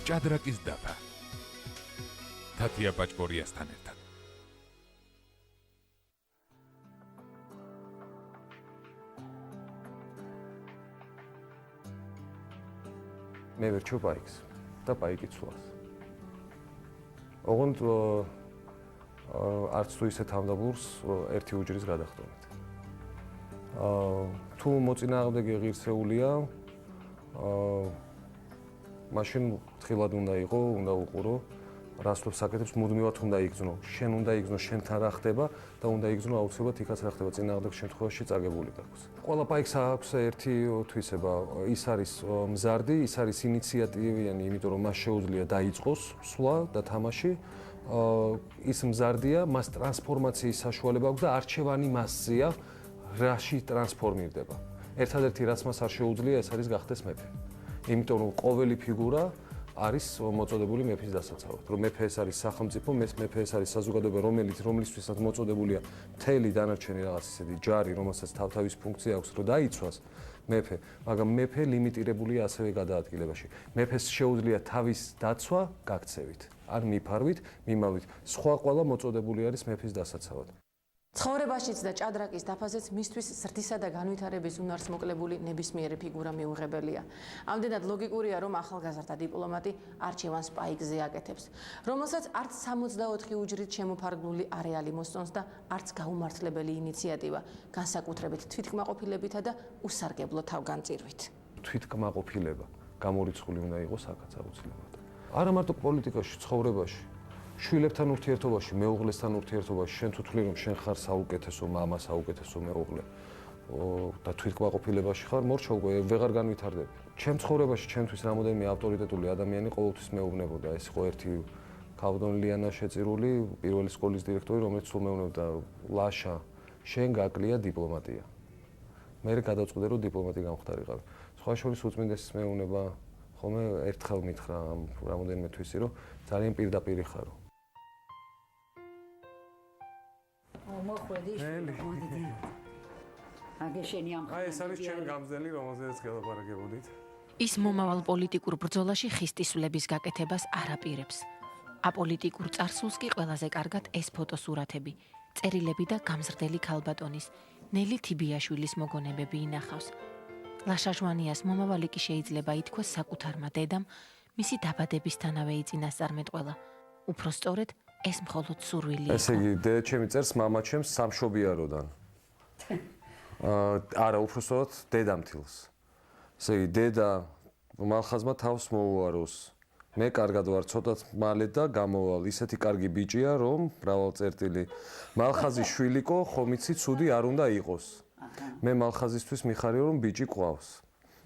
ჭადრაკის დაფა. თათია პაჭკორიასთან ერთად. მე ვერჩევ პაიკს და პაიკი ცვლას. ოღონდ არც თუ ისე თავდაბურს ერთი უჯრის გადახდომით. თუ მოწინააღმდეგე ღირსეულია, მაშინ თხილად უნდა იყო, უნდა უყურო, რას ვთქვი საკეთებს, მუდმივად უნდა იგრძნო. შენ უნდა იგრძნო, შენთან რა ხდება და უნდა იგრძნო აუცილებლად იქაც რა ხდება, წინააღმდეგ შემთხვევაში წაგებული გაქვს. ყველა პაიკს აქვს ერთი თვისება, ის არის მზარდი, ის არის ინიციატივიანი, იმიტომ რომ მას შეუძლია დაიწყოს სვლა და თამაში. ის მზარდია, მას ტრანსფორმაციის საშუალება აქვს და არჩევანი მასზეა, რაში ტრანსფორმირდება. ერთადერთი რაც მას არ შეუძლია, ეს არის გახდეს მეფე. იმიტომ რომ ყოველი ფიგურა არის მოწოდებული მეფის დასაცავად. რომ მეფე ეს არის სახელმწიფო, მეფე ეს არის საზოგადოება, რომლისთვისაც მოწოდებულია მთელი დანარჩენი რაღაც ისეთი ჯარი, რომელსაც თავთავის ფუნქცია აქვს, რომ დაიცვას მეფე, მაგრამ მეფე ლიმიტირებულია ასევე გადაადგილებაში. მეფეს შეუძლია თავის დაცვა გაქცევით, ან მიფარვით, მიმავლით. სხვა ყველა მოწოდებული არის მეფის დასაცავად. ცხოვრებაშიც და ჭადრაკის დაფაზეც მისთვის ზრდისა და განვითარების უნარს მოკლებული ნებისმიერი ფიგურა მიუღებელია. ამდენად ლოგიკურია, რომ ახალგაზრდა დიპლომატი არჩევანს პაიკზე აკეთებს, რომელსაც არც 64 უჯრით შემოფარგლული არეალი მოსწონს და არც გაუმართლებელი ინიციატივა, განსაკუთრებით თვითკმაყოფილებითა და უსარგებლო თავგანწირვით. თვითკმაყოფილება გამორიცხული უნდა იყოს აქაც აუცილებლად. არა მარტო პოლიტიკაში, ცხოვრებაში. შვილებთან ურთიერთობაში, მეუღლესთან ურთიერთობაში, შენ თუ თვლი რომ შენ ხარ საუკეთესო მამა, საუკეთესო მეუღლე და თვითკმაყოფილებაში ხარ, მორჩა უკვე ვეღარ განვითარდები. ჩემ ცხოვრებაში ჩემთვის რამოდენიმე ავტორიტეტული ადამიანი ყოველთვის მეუბნებოდა, ეს იყო ერთი ქავდონ ლიანა შეწირული, პირველი სკოლის დირექტორი, რომელიც სულ მეუბნებოდა, ლაშა, შენ გაკლია დიპლომატია. მე გადავწყვიტე რომ დიპლომატი გამხდარიყავი. სხვა შორის უწმინდესის მეუბნება ხოლმე ერთხელ მითხრა რამოდენიმე თვისი, რომ ძალიან პირდაპირი ხარო. მოხვედი მოდიდი. აგეშენი ამ ხარ. აი ეს არის ჩემი გამზელი, რომელზეც გელაპარაკებოდით. ის მომავალ პოლიტიკურ ბრძოლაში ხისტისვლების გაკეთებას არ აპირებს. აპოლიტიკურ წარსულს კი ყველაზე კარგად ეს ფოტოსურათები, წერილები და გამზრდელი ქალბატონის, ნელი თიბიაშვილის მოგონებები ინახავს. ლაშა ჟვანიას მომავალი კი შეიძლება ითქვას საკუთარმა დედამ, მისი დაბადებისთანავე იწინასწარმეტყველა. უფრო სწორედ ეს მხოლოდ სურვილი იყო. ესე იგი, დედაჩემი წერს მამაჩემს სამშობიაროდან. არა, უფრო სწორად დედამთილს. ესე იგი, დედა მალხაზმა თავს მოუაროს. მე კარგად ვარ, ცოტაც მალე და გამოვალ. ისეთი კარგი ბიჭია, რომ მრავალწერტილი. მალხაზის შვილიკო, ხომ იცი, ცუდი არ უნდა იყოს. მე მალხაზისთვის მიხარია, რომ ბიჭი ყავს.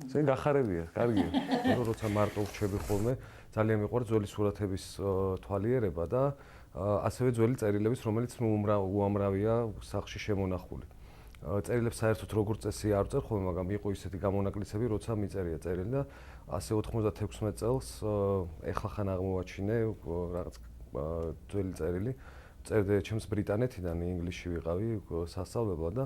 ესე გახარებია, კარგია. როცა მარტო ვრჩები ხოლმე, ძალიან მიყვარს ძველი სურათების თვალიერება და ასევე ძველი წერილების, რომელიც უამრავია სახლში შემონახული. წერილებს საერთოდ როგორც წესი არ ვწერ ხოლმე, მაგრამ იყო ისეთი გამონაკლისები, როცა მიწერია წერილი და 196 წელს ეხლახან აღმოვაჩინე რაღაც ძველი წერილი. წერდა ჩემს ბრიტანეთიდან, ინგლისში ვიყავი სასწავლებლად და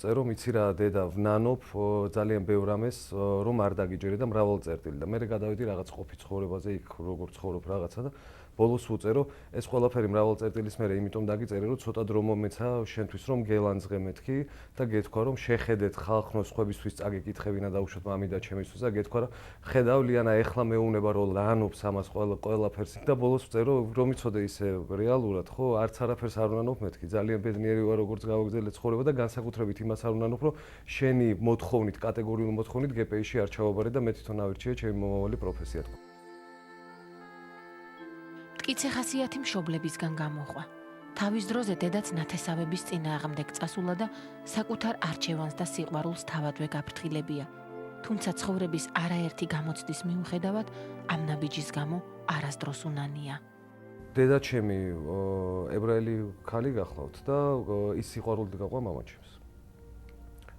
წერო მიცი რა დედა ვნანობ ძალიან ბევრ რამეს რომ არ დაგიჯერე და მრავალ წერტილი და მე გადავედი რაღაც ყოფი ცხოვრებაზე იქ როგორ ცხოვრობ რაღაცა და ბოლოს უწერო ეს ყველაფერი მრავალ წერტილის მერე იმიტომ დაგიწერე რომ ცოტა დრო მომეცა შენთვის რომ გელანძღე მეთქი და გეთქვა რომ შეხედეთ ხალხნოს ხვებისთვის წაგიკითხებინა დაუშვათ მამი და ჩემისთვის და გეთქვა რომ ხედავ ლიანა ეხლა მეუნება რომ ლანობს ამას ყველაფერს და ბოლოს ვწერო რომ იცოდე ისე რეალურად ხო არც არაფერს არ უნანობ მეთქი ძალიან ბედნიერი ვარ როგორც გავაგზავნე ცხოვრება და განსაკუთრებით იმას არ უნანობ რომ შენი მოთხოვნით კატეგორიული მოთხოვნით გპ-ში არ ჩავაბარე და მე თვითონ ავირჩიე ჩემი მომავალი პროფესია თქო მტკიცე ხასიათი მშობლებისგან გამოყვა. თავის დროზე დედაც ნათესავების წინააღმდეგ წასულა და საკუთარ არჩევანს და სიყვარულს თავადვე გაფრთხილებია. თუმცა ცხოვრების არაერთი გამოცდის მიუხედავად ამ ნაბიჯის გამო არასდროს უნანია. დედა ჩემი ებრაელი ქალი გახლავთ და ის სიყვარულით გაყვა მამაჩემს.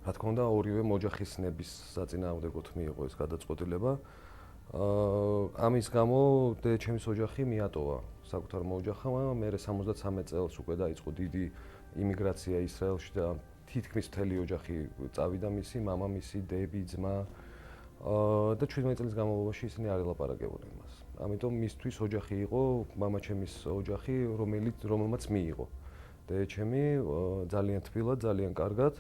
რა თქმა უნდა ორივე მოჯახისნების საწინააღმდეგოდ მიიღო ეს გადაწყვეტილება. ამის გამო დედაჩემის ოჯახი მიატოვა საკუთარ მოოჯახმა, მერე 73 წელს უკვე დაიწყო დიდი იმიგრაცია ისრაელში და თითქმის მთელი ოჯახი წავიდა მისი, მამა, მისი დები, ძმა და 17 წლის განმავლობაში ისინი არ ელაპარაკებოდნენ მას. ამიტომ მისთვის ოჯახი იყო, მამაჩემის ოჯახი, რომელმაც მიიღო. დედაჩემი ძალიან თბილად, ძალიან კარგად.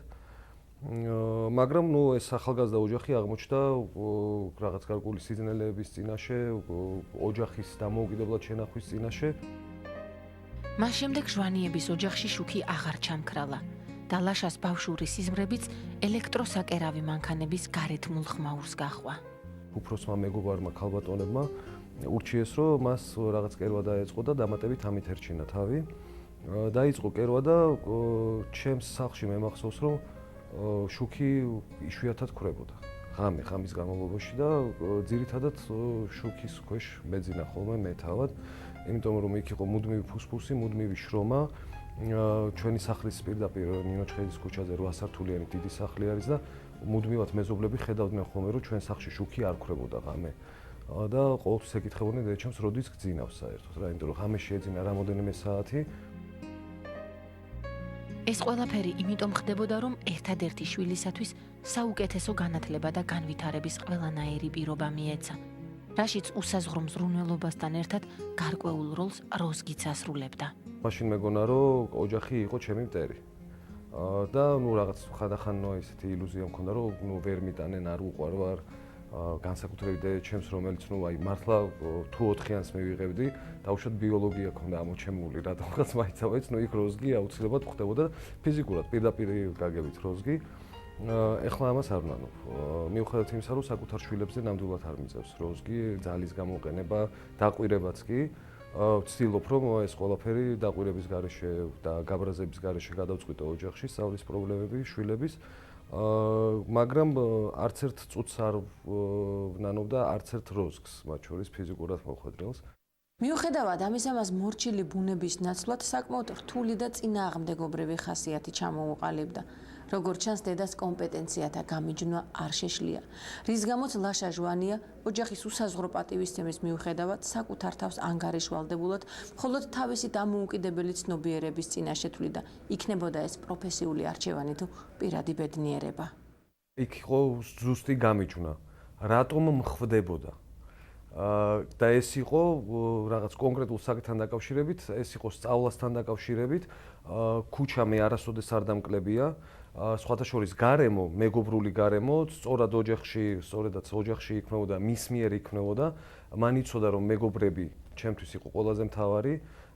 მაგრამ ეს ახალგაზრდა ოჯახი აღმოჩნდა რაღაც გარკვეული სიძნელეების წინაშე, ოჯახის დამოუკიდებლად შენახვის წინაშე. მას შემდეგ ჟვანიების ოჯახში შუქი აღარ ჩამქრალა და ლაშას ბავშვური სიზმრებიც ელექტროსაკერავი მანქანების გარეთმულ ხმაურს გაჰყვა. უფროსმა მეგობარმა ქალბატონებმა ურჩიეს, რომ მას რაღაც კერვა დაეწყო და დამატებით ამით ერჩინა თავი. დაიწყო კერვა და ჩემს სახლში მე მახსოვს, რომ შუქი იშვიათად ქრებოდა. ღამის განმავლობაში და ძირითადად შუქის ქვეშ მეძინა ხოლმე მე თავად, იმიტომ რომ იქ იყო მუდმივი ფუსფუსი, მუდმივი შრომა. ჩვენი სახლის პირდაპირ ნინო ჩხეიძის ქუჩაზე 8 სართულიანი დიდი სახლი არის და მუდმივად მეზობლები ხედავდნენ ხოლმე, რომ ჩვენ სახლში შუქი არ ქრებოდა ღამე. და ყოველთვის ეკითხებოდნენ დედაჩემს, როდის გძინავს საერთოდ რა, იმიტომ რომ ღამე შეეძინა რამოდენიმე საათი. ეს ყველაფერი იმიტომ ხდებოდა, რომ ერთადერთი შვილისათვის საუკეთესო განათლება და განვითარების ყველანაირი პირობა მიეცა, რაშიც usazღრო მზრუნველობასთან ერთად გარკვეულ როლს როზგიც ასრულებდა. მაშინ მეგონა, რომ ოჯახი იყო ჩემი მტერი. და რაღაც ხანდახან ესეთი ილუზია მქონდა, რომ ვერ მიტანენ, არ უყვარვარ, განსაკუთრებით დედაჩემს, რომელიც მართლა თუ 4-იანს მივიღებდი, დაუშვათ ბიოლოგია ქონდა ამოჩემული, რადგანაც მაინც იქ როზგი აუცილებლად ხდებოდა ფიზიკურად, პირდაპირ გაგებით როზგი. ეხლა ამას არ ვნანობ. მიუხედავად იმისა, რომ საკუთარ შვილებზე ნამდვილად არ მიწევს როზგი, ძალის გამოყენება, დაკვირებაც კი. ვცდილობ, რომ ეს ყველაფერი დაკვირების გარეშე და გაბრაზების გარეშე გადავწყვიტო ოჯახში, სწავლის პრობლემები, შვილების. მაგრამ არც ერთ წუთს არ ვნანობ და არც ერთ როზგს, მათ შორის ფიზიკურად მოხვედრილს. მიუხედავად ამისა, მას მორჩილი ბუნების ნაცვლად საკმაოდ რთული და წინააღმდეგობრივი ხასიათი ჩამოუყალიბდა. როგორც ჩანს, დედას კომპეტენციათა გამიჯვნა არ შეშლია, რის გამოც ლაშა ჟვანია ოჯახის უსაზღვრო პატივისცემის მიუხედავად საკუთარ თავს ანგარიშვალდებულად, მხოლოდ თავისი დამოუკიდებელი ცნობიერების წინაშე თვლიდა, იქნებოდა ეს პროფესიული არჩევანი თუ პირადი ბედნიერება. იქ იყო ზუსტი გამიჯვნა, რატომ მხვდებოდა. და ეს იყო რაღაც კონკრეტულ საკითხთან დაკავშირებით, ეს იყო სწავლასთან დაკავშირებით, ქუჩა მე არასოდეს არ დამკლებია. სხვათა შორის გარემო, მეგობრული გარემო, სწორად ოჯახში იქმნებოდა, მის მიერ იქმნებოდა. მან იცოდა, რომ მეგობრები ჩემთვის იყო ყველაზე მთავარი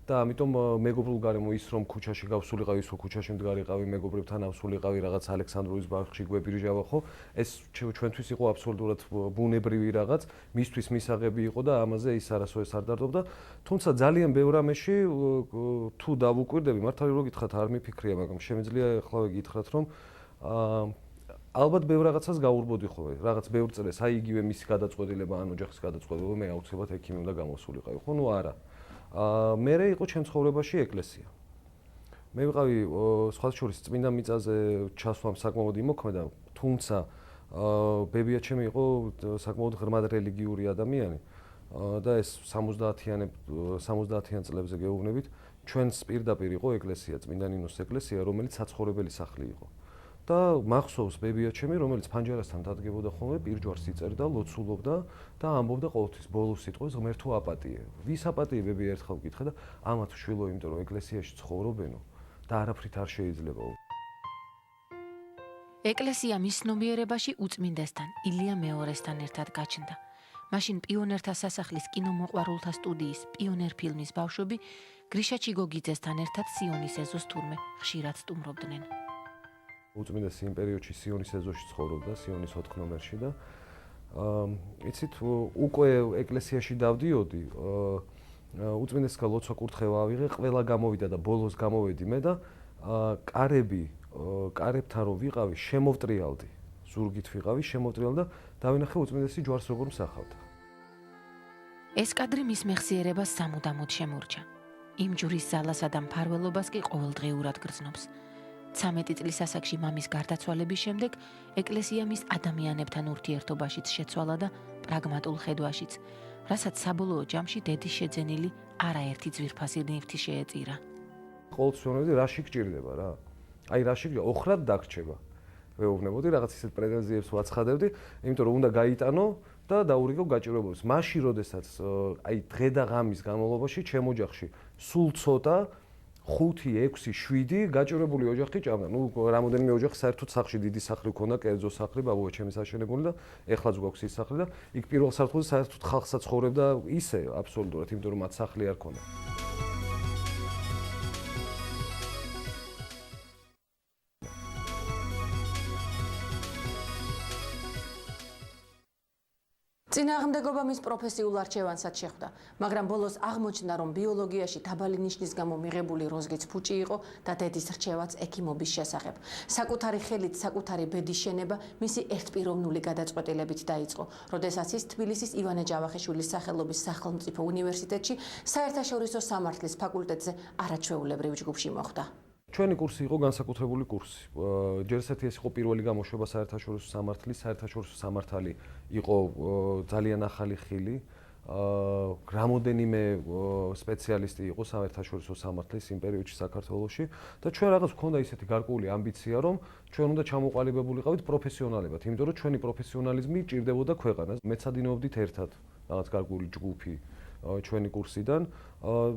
და ამიტომ მეგობრულ გარემო ის რომ ქუჩაში გავსულიყავი, ის რომ ქუჩაში მდგარიყავი, მეგობრებთან ავსულიყავი, რაღაც ალექსანდროვის ბაღში გვებირჟავა ხო, ეს ჩვენთვის იყო აბსოლუტურად ბუნებრივი რაღაც, მისთვის მისაღები იყო და ამაზე ის არასოდეს არ დარდობდა. თუმცა ძალიან ბევრ ამაში თუ დავუკვირდები, მართალი რო გითხრათ არ მიფიქრია, მაგრამ შემიძლია ახლავე გითხრათ, რომ ალბათ ბევრ რაღაცას გაურბოდი ხოლმე, რაღაც ბევრ წრეს, აი იგივე მისი გადაწყვეტილება, ან ოჯახის გადაწყვეტილება, მე აუცილებლად ექიმი უნდა გამოსულიყავი, ხო, ნუ არა. მერე იყო ჩემ ცხოვრებაში ეკლესია. მე ვიყავი სხვათა შორის წმინდა მიწაზე ჩასვლამ საკმაოდ იმოქმედა, თუმცა ბებიაჩემი იყო საკმაოდ ღრმად რელიგიური ადამიანი და ეს 70-იან წლებზე გეუბნებით, ჩვენს პირდაპირ იყო ეკლესია, წმინდა ნინოს ეკლესია, რომელიც საცხოვრებელი სახლი იყო. და მახსოვს ბებიაჩემი, რომელიც ფანჯარასთან დადგებოდა ხოლმე, პირჯვარს იწერდა, ლოცულობდა და ამბობდა ყოველთვის ბოლოს სიტყვის ღმერთო აპატიე. ვის აპატიე ბებია ერთხელ გითხრა და ამათ შვილო, იმიტომ რომ ეკლესიაში ცხოვრობენო და არაფრით არ შეიძლება. ეკლესია მის ცნობიერებაში უწმინდესთან, ილია მეორესთან ერთად გაჩნდა. მაშინ პიონერთა სასახლის კინომოყვარულთა სტუდიის პიონერ ფილმის ბავშვები გრიშა ჩიგოგიძესთან ერთად სიონის ეზოს თურმე ხშირად სტუმრობდნენ. უწმინდეს იმ პერიოდში სიონის ეზოში ცხოვრობდა, სიონის 4 ნომერში და იცით, უკვე ეკლესიაში დავდიოდი, უწმინდესგან ლოცვა კურთხევა ავიღე, ყველა გამოვიდა და ბოლოს გამოვედი მე და კარებთან რომ ვიყავი, შემოვტრიალდი, ზურგით ვიყავი, შემოვტრიალდი და დავინახე უწმინდესი ჯვარს როგორ მსახავდა. ეს კადრი მის მეხსიერებას სამუდამოდ შემურჩა. იმ ჯვრის ზალასა და მფარველობას კი ყოველდღიურად გრძნობს. 13 წლის ასაკში მამის გარდაცვალების შემდეგ ეკლესია მის ადამიანებთან ურთიერთობაშიც შეცვალა და პრაგმატულ ხედვაშიც, რასაც საბოლოო ჯამში დედის შეძენილი არაერთი ძვირფასი ნივთი შეეწირა. ყოველთვის ვეუბნები, რაში გჭირდება რა? აი რაში ოხრად დაგრჩება. ვეუბნებოდი, რაღაც ისეთ პრეტენზიებს ვაცხადებდი, იმიტომ რომ უნდა გაიტანო და დაურიგო გაჭირვებებს. მაშინ, როდესაც აი დღე და ღამის განმავლობაში ჩემ ოჯახში სულ ცოტა 5, 6, 7 გაჭირვებული ოჯახი ჭამდა. ნუ რამოდენიმე ოჯახი საერთოდ სახლში დიდი სახლი ქონდა, კერძო სახლი, ბაბუა ჩემის აშენებული და ეხლაც გვაქვს ის სახლი და იქ პირველ სართულზე საერთოდ ხალხსა ცხოვრობდა ისე აბსოლუტურად, იმიტომ რომ მათ სახლი არ ქონდა. წინააღმდეგობა მის პროფესიულ არჩევანსაც შეხვდა, მაგრამ ბოლოს აღმოჩნდა, რომ ბიოლოგიაში დაბალი ნიშნის გამო მიღებული როზგიც ფუჭი იყო და დედის რჩევაც ექიმობის შესახებ. საკუთარი ხელით საკუთარი ბედის შენება მისი ერთპიროვნული გადაწყვეტილებით დაიწყო, როდესაც ის თბილისის ივანე ჯავახიშვილის სახელობის სახელმწიფო უნივერსიტეტში საერთაშორისო სამართლის ფაკულტეტზე არაჩვეულებრივ ჯგუფში მოხვდა. ჩვენი კურსი იყო განსაკუთრებული კურსი. ჯერ ერთი ეს იყო პირველი გამოშვება საერთაშორისო სამართლის, საერთაშორისო სამართალი იყო ძალიან ახალი ხილი. რამოდენიმე სპეციალისტი იყო საერთაშორისო სამართლის იმ პერიოდში საქართველოში და ჩვენ რაღაც გვქონდა ისეთი გარკვეული ამბიცია, რომ ჩვენ უნდა ჩამოყალიბებულიყავით პროფესიონალებად, იმიტომ რომ ჩვენი პროფესიონალიზმი ჭირდებოდა ქვეყანას. მეცადინეობდით ერთად რაღაც გარკვეული ჯგუფი ჩვენი კურსიდან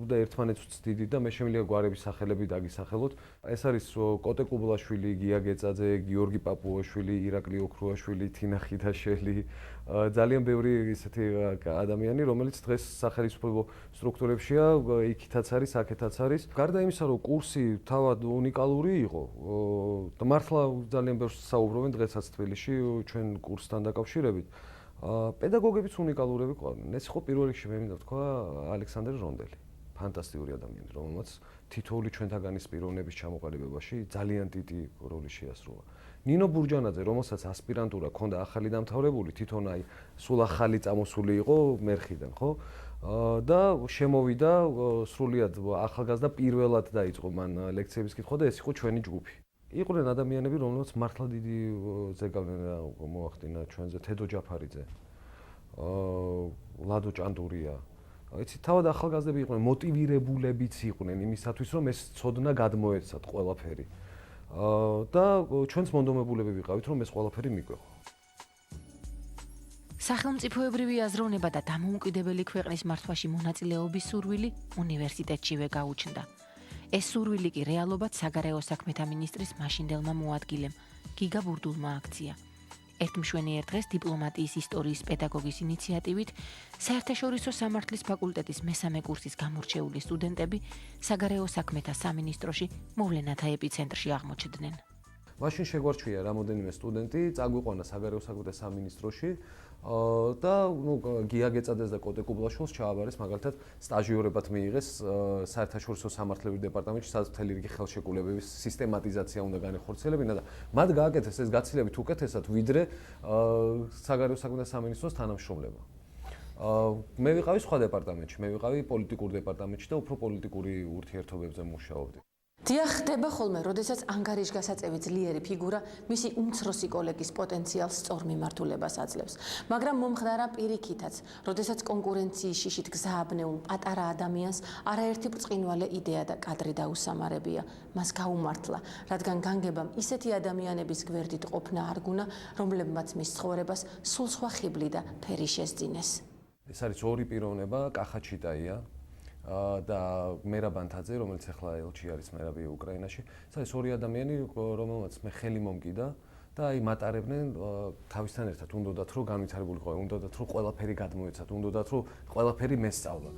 და ერთმანეთს ვწდიდით და მე შემიძლია გვარების სახელები დაგისახელოთ. ეს არის კოტე კუბლაშვილი, გია გეწაძე, გიორგი პაპუაშვილი, ირაკლი ოქრუაშვილი, თინა ხიდაშელი, ძალიან ბევრი ისეთი ადამიანი, რომელიც დღეს სახელმწიფო სტრუქტურებშია, იქითაც არის, აქეთაც არის. გარდა იმისა, რომ კურსი თავად უნიკალური იყო, და მართლა ძალიან ბევრს საუბრობენ დღესაც თბილისში ჩვენ კურსთან დაკავშირებით. პედაგოგებიც უნიკალურები ყვავდნენ. ეს იყო პირველ რიგში მე მინდა ვთქვა ალექსანდრე რონდელი. ფანტასტიკური ადამიანი, რომელმაც თითოეული ჩვენთაგანის პიროვნების ჩამოყალიბებაში ძალიან დიდი როლი შეასრულა. ნინო ბურჯანაძე, რომელსაც ასპირანტურა ჰქონდა ახალი დამთავრებული, თვითონ აი სულ ახალი წამოსული იყო მერხიდან, ხო? და შემოვიდა სრულიად ახალგაზრდა პირველად დაიწყო მან ლექციების კითხვა და ეს იყო ჩვენი ჯგუფი. იყვნენ ადამიანები, რომლებიც მართლა დიდი ზეგავლენა მოახდინა ჩვენზე, თედო ჯაფარიძე, ლადო ჭანდურია. იცი, თავად ახალგაზრდები იყვნენ, მოტივირებულებიც იყვნენ იმისათვის, რომ ეს ცოდნა გადმოეცათ ყველაფერი. და ჩვენც მონდომებულები ვიყავით, რომ ეს ყველაფერი მიგვეღო. სახელმწიფოებრივი აზროვნება და დამოუკიდებელი ქვეყნის მართვაში მონაწილეობის სურვილი უნივერსიტეტშივე გაუჩნდა. ეს სურვილი კი რეალობად საგარეო საქმეთა მინისტრის მაშინდელმა მოადგილემ გიგა ბურდულმა აქცია. ერთ მშვენიერ დღეს დიპლომატიის ისტორიის პედაგოგის ინიციატივით საერთაშორისო სამართლის ფაკულტეტის მესამე კურსის გამორჩეული სტუდენტები საგარეო საქმეთა სამინისტროში მოვლენათა ეპიცენტრში აღმოჩნდნენ. მაშინ შეგვარჩია რამოდენიმე სტუდენტი, წაგვიყვანა საგარეო საქმეთა სამინისტროში და ნუ გია გეწადეს და კოტე კუბლაშვილს ჩააბარეს მაგალითად სტაჟიორებად მიიღეს საერთაშორისო სამართლებრივ დეპარტამენტში, სადაც მთელი რიგი ხელშეკრულებების სისტემატიზაცია უნდა განეხორციელებინა და მათ გააკეთეს ეს გაცილებით უკეთესად, ვიდრე საგარეო საქმეთა სამინისტროს თანამშრომლება. მე ვიყავი სხვა დეპარტამენტში, მე ვიყავი პოლიტიკურ დეპარტამენტში და უფრო პოლიტიკური ურთიერთობებზე მუშაობდი. დიახ, ხდება ხოლმე, როდესაც ანგარიშგასაწევი ძლიერი ფიგურა მისი უმცროსი კოლეგის პოტენციალს სწორ მიმართულებას აძლევს. მაგრამ მომხდარა პირიქითაც, როდესაც კონკურენციის შიშით გზააბნეულ პატარა ადამიანს არაერთი ბრწყინვალე იდეა და კადრი დაუსამარებია. მას გაუმართლა, რადგან განგებამ ისეთი ადამიანების გვერდით ყოფნა არ გუნა, რომლებმაც მის ცხოვრებას სულ სხვა ხიბლი და ფერი შესძინეს. ეს არის ორი პიროვნება, კახაჩიტაია და მერაბანთაძე, რომელიც ახლა ელჩი არის მერაბი უკრაინაში. ეს არის ორი ადამიანი, რომელმაც მე ხელი მომკიდა და აი მატარებდნენ თავისთან ერთად. უნდათ რომ განვითარებულიყო, უნდათ რომ ყველაფერი გადმოეცათ, უნდათ რომ ყველაფერი მესწავლა.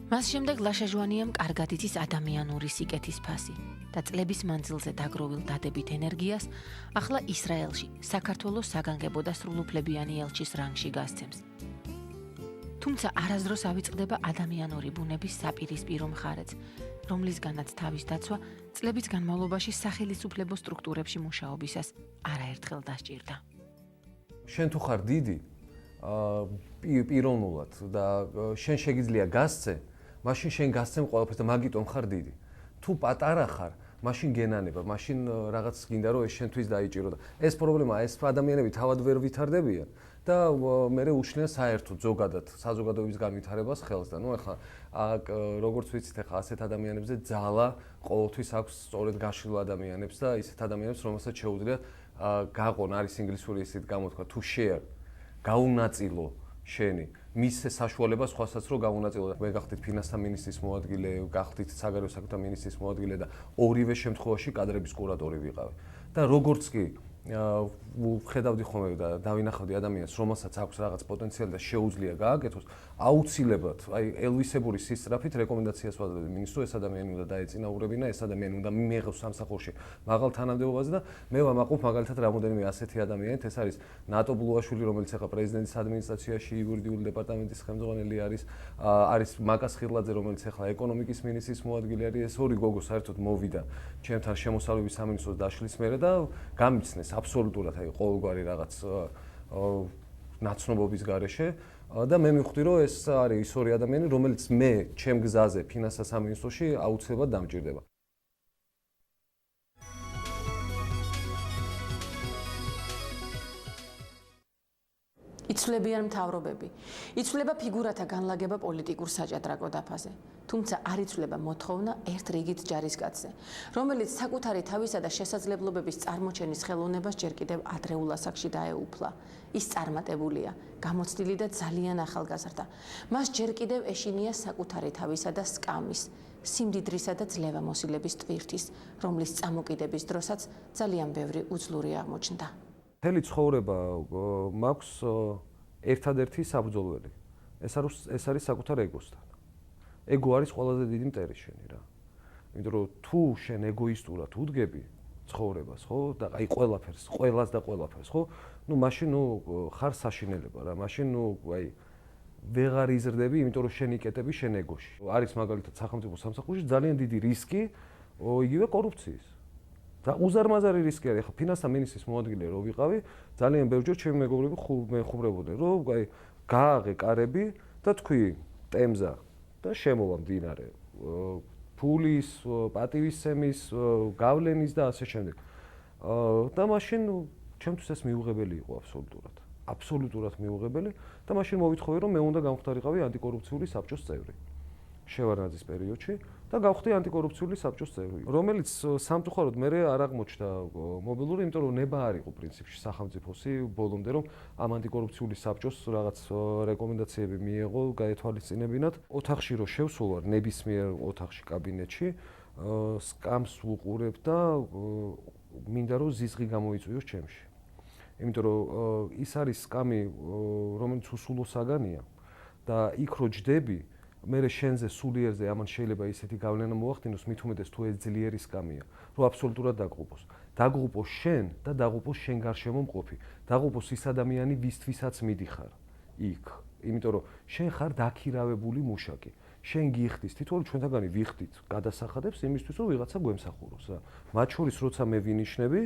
მას შემდეგ ლაშა ჟვანიამ კარგად იცის ადამიანური სიკეთის ფასი და წლების მანძილზე დაგროვილ დადებით ენერგიას ახლა ისრაელში საქართველოს საგანგებო და სრულუფლებიანი ელჩის რანგში გასცემს. თუმცა არასდროს ავიწყდება ადამიანური ბუნების საპირისპირო მხარეც, რომლისგანაც თავის დაცვა წლების განმავლობაში სახელმწიფო სტრუქტურებში მუშაობისას არაერთხელ დასჭირდა. შენ თუ ხარ დიდი პიროვნულად და შენ შეგიძლია გასცე, მაშინ შენ გასცემ ყველაფერს და მაგიტომ ხარ დიდი. თუ პატარა ხარ, მაშინ გენანება, მაშინ რაღაც გინდა რომ ეს შენთვის დაიჭირო და ეს პრობლემა, ეს ადამიანები თავად ვერ ვითარდებიან და მე უჩნიან საერთოდ ზოგადად საზოგადოების განვითარებას ხელს და ახლა როგორც ვიცით ახლა ასეთ ადამიანებზე ძალა ყოველთვის აქვს სწორედ გაშლილ ადამიანებს და ისეთ ადამიანებს რომელსაც შეუძლიათ გაყონ არის ინგლისური ისეთ გამოთქვა to share გაუნაწილო შენი მის საშუალება სხვასაც რო გაუნაწილო და მე გახდით ფინანსთა მინისტრის მოადგილე, გახდით საგარეო საქმეთა მინისტრის მოადგილე და ორივე შემთხვევაში კადრების კურატორი ვიყავი და როგორც კი ვხედავდი ხოლმე და დავინახავდი ადამიანს, რომელსაც აქვს რაღაც პოტენციალი და შეუძლია გააკეთოს, აუცილებლად, აი ელვისებური სისწრაფით რეკომენდაციას ვაძლევდი მინისტრს, ეს ადამიანი უნდა დაეწინაურებინა, ეს ადამიანი უნდა მიიღოს სამსახურში მაღალ თანამდებობაზე და მე ვამაყობ მაგალითად რამოდენიმე ასეთი ადამიანით, ეს არის ნატო ბლუაშვილი, რომელიც ახლა პრეზიდენტის ადმინისტრაციაში იურიდიული დეპარტამენტის ხელმძღვანელი არის მაკას ხილაძე, რომელიც ახლა ეკონომიკის მინისტრის მოადგილე არის, ეს ორი გოგო საერთოდ მოვიდა ჩემთან შემოსავლების სამინისტროს დაშლის მერე და გამიცნეს აბსოლუტურად აი ყოველგვარი რაღაც ნაცნობობის გარეშე და მე მივხვდი რომ ეს არის ის ორი ადამიანი რომელიც მე ჩემ გზაზე ფინანსთა სამინისტროში აუცილებლად დამჭირდება. იცვლებიან მთავრობები. იცვლება ფიგურათა განლაგება პოლიტიკურ საჭადრაკო დაფაზე. თუმცა არ იცვლება მოთხოვნა ერთ რიგით ჯარისკაცზე, რომელიც საკუთარი თავისა და შესაძლებლობების წარმოჩენის ხელოვნებას ჯერ კიდევ ადრეულ ასაკში დაეუფლა. ის წარმატებულია, გამოცდილი და ძალიან ახალგაზრდა. მას ჯერ კიდევ ეშინია საკუთარი თავისა და სკამის, სიმდიდრისა და ძლევამოსილების ტვირთის, რომლის წამოკიდების დროსაც ძალიან ბევრი უძლური აღმოჩნდა. მთელი ცხოვრება მაქვს ერთადერთი საბრძოლველი. ეს არის საკუთარ ეგოსთან. ეგო არის ყველაზე დიდი მტერი შენი რა. იმიტომ რომ თუ შენ ეგოისტურად უდგები ცხოვრებას, ხო? და აი ყველაფერს, ყველას და ყველაფერს, ხო? ნუ მაშინ ხარ საშინელება რა. მაშინ აი ვეღარ იზრდები, იმიტომ რომ შენ იკეტები შენ ეგოში. არის მაგალითად სახელმწიფო სამსახურში ძალიან დიდი რისკი იგივე კორუფციის. და უზარმაზარი რისკი არის. ახლა ფინანსთა მინისტრის მოადგილე რო ვიყავი, ძალიან ბევრჯერ ჩემი მეგობრები მეხუბრებოდნენ, რომ აი გააღე კარები და თქვი ტემზა და შემოვა მდინარე. ფულის, პატივისცემის, გავლენის და ასე შემდეგ. და მაშინ ჩემთვის ეს მიუღებელი იყო აბსოლუტურად. აბსოლუტურად მიუღებელი და მაშინ მოვითხოვე რომ მე უნდა გამختارიყავი ანტიკორუფციული საბჭოს წევრი. შევარდნაძის პერიოდში და გავხდი ანტიკორუფციული საბჭოს წევრი, რომელიც სამწუხაროდ მე არ აღმოჩნდა მობილური, იმიტომ რომ ნება არ იყო პრინციპში სახელმწიფოსი ბოლომდე რომ ამ ანტიკორუფციული საბჭოს რაღაც რეკომენდაციები მიეღო გაეთვალისწინებინათ. ოთახში რო შევსულ ვარ, ნებისმიერ ოთახში კაბინეტში, სკამს ვუყურებ და მინდა რომ ზიზღი გამოიწვიოს ჩემში. იმიტომ რომ ის არის სკამი, რომელიც უსულო საგანია და იქ რო ჯდები მერე შენზე სულიერზე ამან შეიძლება ისეთი გავლენა მოახდინოს, მით უმეტეს თუ ეს ძლიერი სკამია, რომ აბსოლუტურად დაგღუპოს. დაგღუპოს შენ და დაგღუპოს შენ გარშემო მყოფი. დაგღუპოს ის ადამიანი, ვისთვისაც მიდიხარ იქ. იმიტომ რომ შენ ხარ დაქირავებული მუშაკი. შენ გიხდის, თითოეული ჩვენთაგანი ვიხდით გადასახადებს იმისთვის, რომ ვიღაცა გვემსახუროს რა. მათ შორის როცა მე ვინიშნები,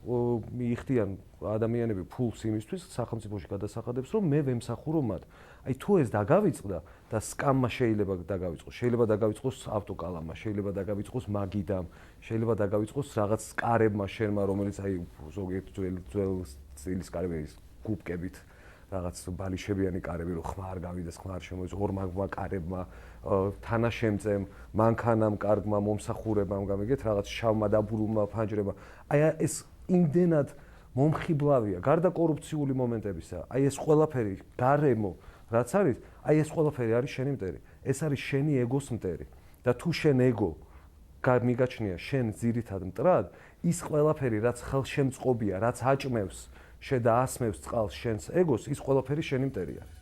მიიხდიან ადამიანები ფულს იმისთვის სახელმწიფოში გადასახადებს, რომ მე ვემსახურო მათ. აი თუ ეს დაგავიწყდა და სკამმა შეიძლება დაგავიწყოს, შეიძლება დაგავიწყოს ავტოკალამმა, შეიძლება დაგავიწყოს მაგიდამ, შეიძლება დაგავიწყოს რაღაც კარებმა შენმა, რომელიც აი ზოგიერთ ძველ სტილის კარები გუბკებით, რაღაც ბალიშებიანი კარები, რომ ხმა არ გავიდეს, ხმა არ შემოიწყოს, ორმაგმა კარებმა, თანაშემწემ, მანქანამ, კარგმა, მომსახურებამ, გამიგეთ, რაღაც შავმა დაბურულმა ფანჯრებმა. აი ეს იმდენად მომხიბლავია, გარდა კორუფციული მომენტებისა, აი ეს ყველაფერი გარემო რაც არის, აი ეს ყველაფერი არის შენი მტერი. ეს არის შენი ეგოს მტერი. და თუ შენ ეგო მიგაჩნია შენ ძირითად მტრად, ის ყველაფერი რაც ხელშემწყობია, რაც აჭმევს და ასმევს წყალს შენს ეგოს, ის ყველაფერი შენი მტერი არის.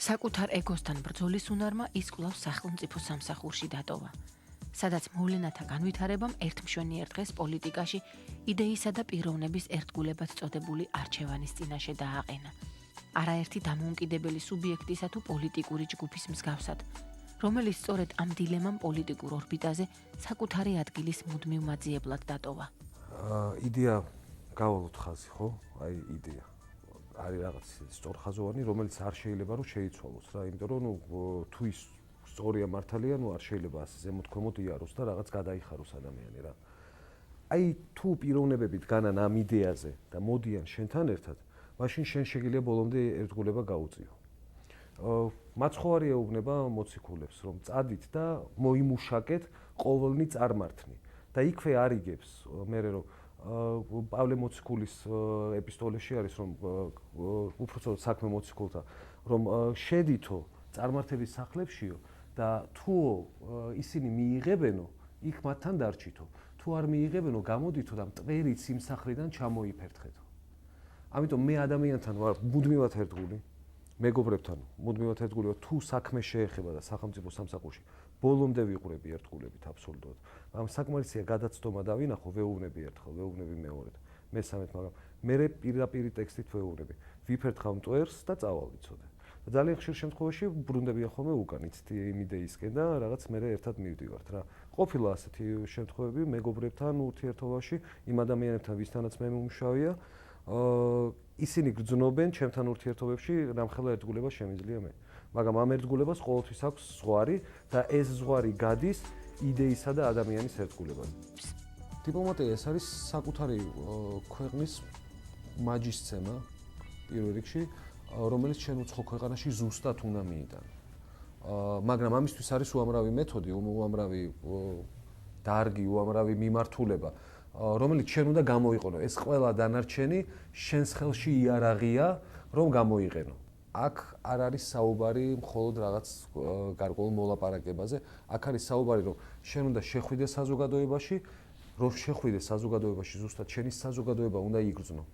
საკუთარ ეგოსთან ბრძოლის უნარმა ის კვლავ სახელმწიფო სამსახურში დატოვა. სადაც მოვლენათა განვითარებამ ერთმშვენიერ დღეს პოლიტიკაში იდეისა და პიროვნების ერთგულებად წოდებული არჩევანის წინაშე დააყენა. არაერთი დამოუკიდებელი სუბიექტისა თუ პოლიტიკური ჯგუფის მსგავსად, რომელიც სწორედ ამ დილემამ პოლიტიკურ ორბიტაზე საკუთარი ადგილის მუდმივ მაძიებლად დატოვა. იდეა გავალოთ ხაზი, ხო? აი იდეა. არის რაღაც სწორხაზოვანი, რომელიც არ შეიძლება რომ შეიცვალოს რა, იმიტომ რომ თუ ის სწორია მართალია, არ შეიძლება ასე ზემოთქვემოთ იაროს და რაღაც გადაიხაროს ადამიანი რა. აი თუ პიროვნებები დგანან ამ იდეაზე და მოდიან შენთან ერთად, მაშინ შენ შეგიძლია ბოლომდე ერთგულება გაუწიო. მაცხოვარი ეუბნება მოციქულებს, რომ წადით და მოიმუშაკეთ ყოველნი წარმართნი და იქვე არიგებს მე რომ პავლე მოციქულის ეპისტოლეში არის რომ უბრალოდ საქმე მოციქულთა რომ შედითო წარმართების სახლებშიო და თუ ისინი მიიღებენო იქ მათთან დარჩითო თუ არ მიიღებენო გამოდითო და მტვერი სიმსახლიდან ჩამოიფერთხეთო. ამიტომ მე ადამიანთან ვარ მუდმივად ერთგული მეგობრებთან მუდმივად ერთგული ვარ თუ საქმე შეეხება და სახელმწიფო სამსახურში ბოლომდე ვიყურები ერთგულებით აბსოლუტურად. მაგრამ საკმარისია გადაცდომა დავინახო ვეუბნები ერთხელ ვეუბნები მეორედ მესამედ მაგრამ მე პირდაპირ ტექსტით ვეუბნები ვიფერთხავ მტვერს და წავალ ვიცოდე. და ძალიან ხშირ შემთხვევაში ბრუნდებიან ხოლმე უკან იცით იმ იდეისკენ და რაღაც მე ერთად მივდივართ რა. ყოფილა ასეთი შემთხვევები მეგობრებთან ურთიერთობაში იმ ადამიანებთან ვისთანაც მე მომშავია ისინი გრძნობენ ჩემთან ურთიერთობებში რამხელა ერთგულება შემიძლია მე. მაგრამ ამ ერთგულებას ყოველთვის აქვს ზღვარი და ეს ზღვარი გადის იდეისა და ადამიანის ერთგულებაზე. დიპლომატია ეს არის საკუთარი ქვეყნის მაჯისცემა პირველ რიგში, რომელიც შენ უცხო ქვეყანაში ზუსტად უნდა მიიტანო. მაგრამ ამისთვის არის უამრავი მეთოდი, უამრავი დარგი, უამრავი მიმართულება, რომელიც შენ უნდა გამოიყენო. ეს ყველა დანარჩენი შენს ხელში იარაღია, რომ გამოიყენო. აქ არ არის საუბარი მხოლოდ რაღაც გარკვეულ მოლაპარაკებაზე, აქ არის საუბარი, რომ შენ უნდა შეხვიდე საზოგადოებაში, რომ შეხვიდე საზოგადოებაში, ზუსტად შენი საზოგადოება უნდა იგრძნო.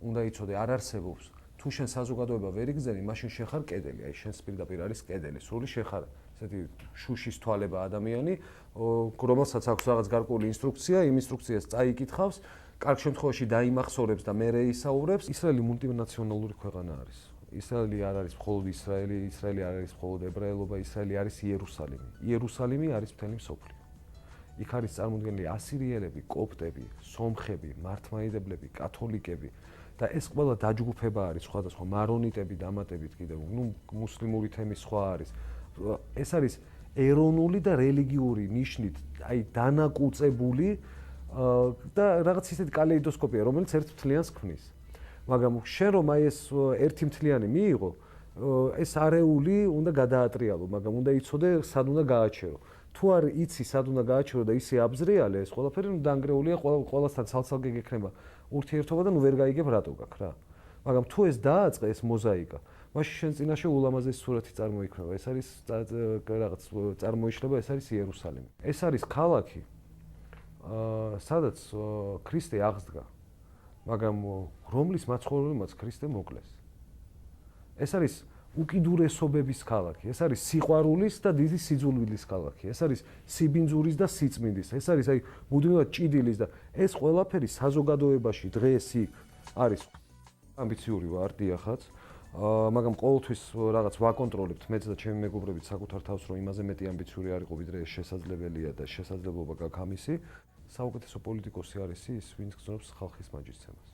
უნდა იცოდე, არ არსებობს. თუ შენ საზოგადოება ვერ იგრძენი, მაშინ შენ ხარ კედელი, აი შენს პირდაპირ არის კედელი, სრული შენ ხარ ესეთი შუშის თვალება ადამიანი, რომელსაც აქვს რაღაც გარკვეული ინსტრუქცია, იმ ინსტრუქციას წაიკითხავს, კარგ შემთხვევაში დაიმახსოვრებს და მერე ისაუბრებს. ისრაელი მულტინაციონალური ქვეყანა არის. ისრაელი არ არის მხოლოდ ისრაელი, ისრაელი არ არის მხოლოდ ებრაელობა, ისრაელი არის იერუსალიმი. იერუსალიმი არის მთელი მსოფლიო. იქ არის წარმოდგენილი ასირიელები, კოპტები, სომხები, მართლმადიდებლები, კათოლიკები და ეს ყველა დაჯგუფება არის სხვადასხვა მარონიტები, დამატებით კიდევ, მუსლიმური თემი სხვა არის. ეს არის ეროვნული და რელიგიური ნიშნით, აი დანაკუწებული და რაღაც ისეთი კალეიდოსკოპია, რომელიც ერთ მთლიანს ქმნის. მაგრამ შენ რომ აი ეს ერთი მთლიანი მიიღო, ეს არეული უნდა გადაატრიალო, მაგრამ უნდა იცოდე, სად უნდა გააჩერო. თუ არ იცი, სად უნდა გააჩერო და ისე აბზრიალე ეს ყველაფერი, დანგრეულია ყველასთან ცალ-ცალკე გექნება ურთიერთობა და ნუ ვერ გაიგებ რატო გაქვს რა. მაგრამ თუ ეს დააწყე ეს მოზაიკა, მაშინ შენ წინაშე ულამაზესი სურათი წარმოიქმნება. ეს არის რაღაც წარმოიშლება, ეს არის იერუსალიმი. ეს არის ქალაქი, სადაც ქრისტე აღსდგა, მაგრამ რომლის მაცხოვრებელმაც ქრისტე მოკლეს. ეს არის უკიდურესობების ქალაქი, ეს არის სიყვარულის და დიდი სიძულვილის ქალაქი, ეს არის სიბინძურის და სიწმინდის, ეს არის აი მუდმივად ჭიდილის და ეს ყველაფერი საზოგადოებაში დღეს იქ არის ამბიციური ვარ დიახაც, მაგრამ ყოველთვის რაღაც ვაკონტროლებთ მეც და ჩემი მეგობრებით საკუთარ თავს რომ იმაზე მეტი ამბიციური არ იყო ვიდრე ეს შესაძლებელია და შესაძლებლობა გაქვს ამისი. საუკეთესო პოლიტიკოსი არის ის, ვინც გრძნობს ხალხის მაჯისცემას.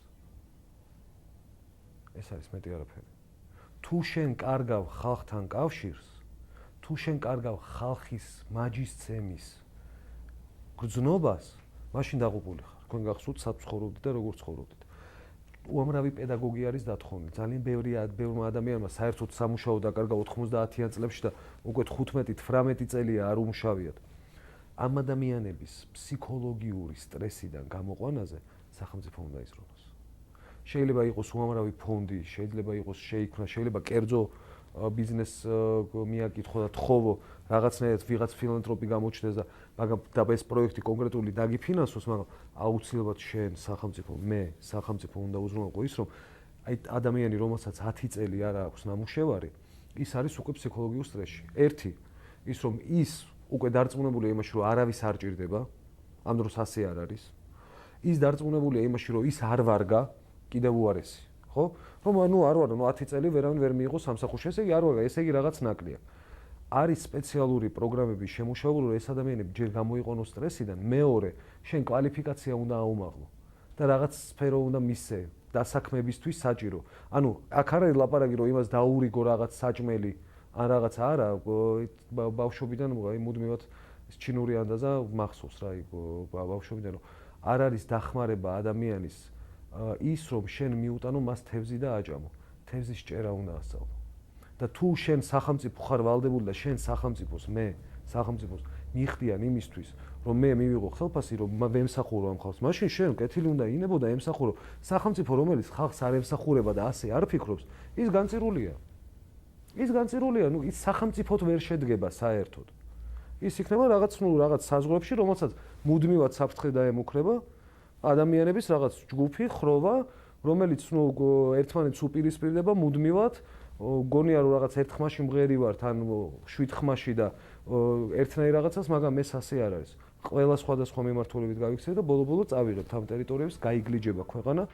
ეს არის მეტი არაფერი. თუ შენ კარგავ ხალხთან კავშირს, თუ შენ კარგავ ხალხის მაჯისცემის გრძნობას, მაშინ დაღუპული ხარ. თქვენ გახსოვთ, სად ცხოვრობდით და როგორ ცხოვრობდით. უამრავი პედაგოგი არის დათხოვნილი. ძალიან ბევრმა ადამიანმა საერთოდ სამუშაო დაკარგა 90-იან წლებში და უკვე 15-18 წელია არ უმშავიათ. ამ ადამიანების ფსიქოლოგიური სტრესიდან გამოყვანაზე სახელმწიფო უნდა იზრუნოს. შეიძლება იყოს უამრავი ფონდი, შეიძლება იყოს შეიქმნა, შეიძლება კერძო ბიზნეს მიაკითხო და თხოვო, რაღაცნაირად ვიღაც ფილანთროპი გამოჩნდეს და მაგრამ ეს პროექტი კონკრეტული დაგიფინანსოს, მაგრამ აუცილებლად შენ სახელმწიფო, მე სახელმწიფო უნდა უზრუნველყო ის, რომ აი ადამიანი, რომელსაც 10 წელი არ აქვს ნამუშევარი, ის არის უკვე ფსიქოლოგიურ სტრესში. ერთი, ის რომ ის უკვე დარწმუნებულია იმაში, რომ არავის არ ჭირდება, ამ დროს ასე არ არის. ის დარწმუნებულია იმაში, რომ ის არ ვარგა, კიდევ უარესი, ხო? რომ ანუ არ ვარ, 10 წელი ვერავინ ვერ მიიღო სამსახურში, ესე იგი არ ვარგა, ესე იგი რაღაც ნაკლია. არის სპეციალური პროგრამები შემუშავებული, რომ ეს ადამიანები ჯერ გამოიყენოს სტრესიდან, მეორე, შენ კვალიფიკაცია უნდა აუმაღლო და რაღაც სფერო უნდა მისცე დასაქმებისთვის საჭირო. ანუ აქ არ არის ლაპარაკი, რომ იმას დაურიგო რაღაც საჭმელი ან რაღაც არა, ბავშვობიდან აი მუდმივად ჩინური ანდაზა მახსოვს რა, ბავშვობიდან რომ არ არის დახმარება ადამიანის ის რომ შენ მიუტანო მას თევზი და აჭამო. თევზის ჭერა უნდა ასწავლო. და თუ შენ სახელმწიფო ხარ ვალდებული და შენ სახელმწიფოს მიხდიან იმისთვის რომ მე მივიღო ხელფასი რომ ვემსახურო ამ ხალხს მაშინ შენ კეთილი უნდა ინებო და ემსახურო სახელმწიფო რომელიც ხალხს არ ემსახურება და ასე არ ფიქრობს ის განწირულია ნუ ის სახელმწიფოდ ვერ შედგება საერთოდ ის იქნება რაღაც საზღვრებში რომელსაც მუდმივად საფრთხე დაემუქრება ადამიანების რაღაც ჯგუფი ხროვა რომელიც ერთმანეთს უპირისპირდება მუდმივად გონია რომ რაღაც ერთ ხმაში მღერი ვართ ან 7 ხმაში და ერთნაირ რაღაცას მაგრამ ეს ასე არ არის ყველა სხვადასხვა მიმართულებით გავიქცეთ და ბოლო-ბოლო წავიღებთ ამ ტერიტორიებს გაიგლიჯება ქვეყანა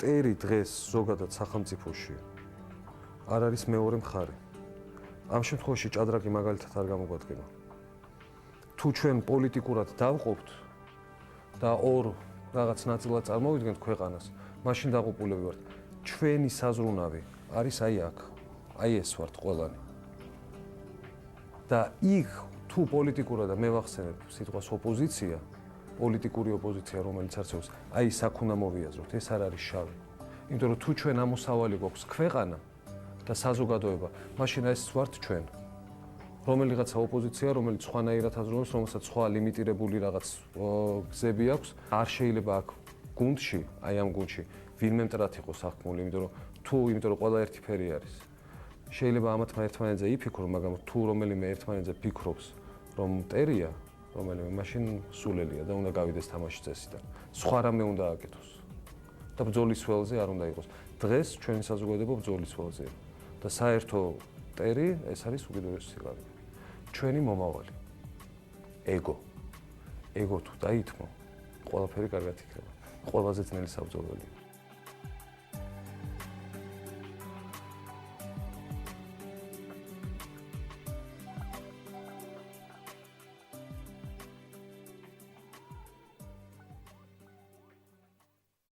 ტერი დღეს ზოგადად სახელმწიფოში არ არის მეორე მხარე ამ შემთხვევაში ჭადრაკი მაგალითად არ გამოგვადგება თუ ჩვენ პოლიტიკურად დავყოფთ და ორ რაღაც ნაწილად წარმოვიდგენთ ქვეყანას მაშინ დაღუპულები ვართ ჩვენი საზრუნავი არის აი აქ აი ეს ვართ ყველანი და იქ თუ პოლიტიკურად მე ვახსენებ სიტყვას ოპოზიცია პოლიტიკური ოპოზიცია რომელიც არსებობს აი ის აქ უნდა მოვიაზროთ ეს არ არის შავი იმიტომ რომ თუ ჩვენ ამოსავალი გვაქვს ქვეყანა და საზოგადოება მაშინ ეს ვართ ჩვენ რომელიღაცა ოპოზიცია რომელიც სხვანაირად აზროვნებს რომელსაც სხვა ლიმიტირებული რაღაც გზები აქვს არ შეიძლება აქ გუნდში აი ამ გუნდში ვინმე მტრად იყოს აღქმული იმიტომ რომ ყველა ერთი ფერი არის შეიძლება ამათმა ერთმანეთზე იფიქრო მაგრამ თუ რომელიმე ერთმანეთზე ფიქრობს რომ მტერია რომელიმე მაშინ სულელია და უნდა გავიდეს თამაშის წესიდან სხვა რამე უნდა აკეთოს და ბრძოლის ველზე არ უნდა იყოს დღეს ჩვენი საზოგადოება ბრძოლის ველზეა და საერთო მტერი ეს არის უკიდურესი სილამაზე ჩვენი მომავალი ეგო თუ დაითმო ყველაფერი კარგად იქნება ყველაზე ძნელი საბრძოლველია